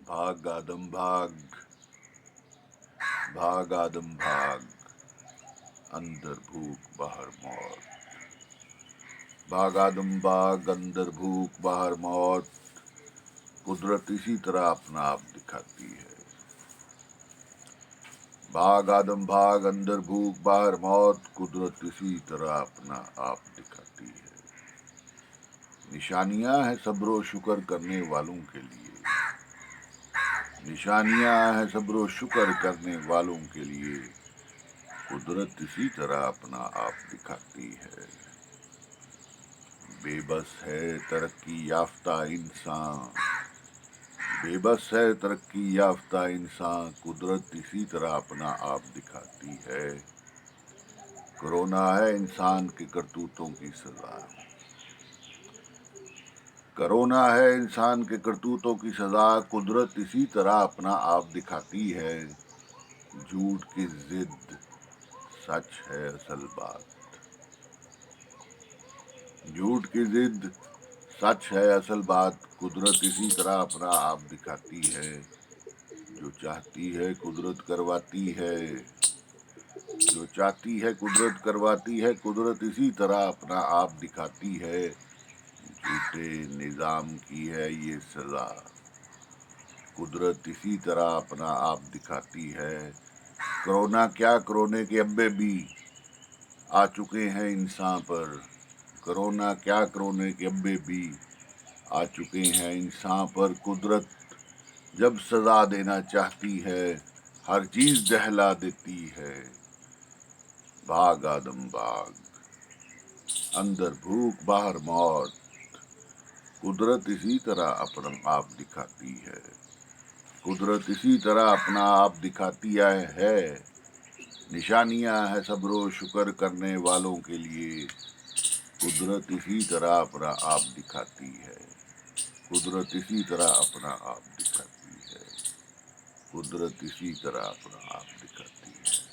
भाग आदम भाग, भाग आदम भाग, अंदर भूख बाहर मौत। भाग आदम भाग, अंदर भूख बाहर मौत। कुदरत इसी तरह अपना आप दिखाती है। भाग आदम भाग, अंदर भूख बाहर मौत। कुदरत इसी तरह अपना आप दिखाती है। निशानियां हैं सब्र शुक्र करने वालों के लिए। निशानियां हैं सब्र शुक्र करने वालों के लिए। कुदरत इसी तरह अपना आप दिखाती है। बेबस है तरक्की याफ्ता इंसान, बेबस है तरक्की याफ्ता इंसान। कुदरत इसी तरह अपना आप दिखाती है। कोरोना है इंसान के करतूतों की सजा, कोरोना है इंसान के करतूतों की सजा। कुदरत इसी तरह अपना आप दिखाती है। झूठ की जिद सच है असल बात, झूठ की जिद सच है असल बात। कुदरत इसी तरह अपना आप दिखाती है। जो चाहती है कुदरत करवाती है, जो चाहती है कुदरत करवाती है। कुदरत इसी तरह अपना आप दिखाती है। झूठे निजाम की है ये सजा। कुदरत इसी तरह अपना आप दिखाती है। कोरोना क्या, कोरोना के अब्बे भी आ चुके हैं इंसान पर। कोरोना क्या, कोरोना के अब्बे भी आ चुके हैं इंसान पर। कुदरत जब सजा देना चाहती है, हर चीज दहला देती है। भाग आदम भाग, अंदर भूख बाहर मौत। कुदरत इसी तरह अपना आप दिखाती है। कुदरत इसी तरह अपना आप दिखाती है। निशानियां है सब्र शुक्र करने वालों के लिए। कुदरत इसी तरह अपना आप दिखाती है। कुदरत इसी तरह अपना आप दिखाती है। कुदरत इसी तरह अपना आप दिखाती है।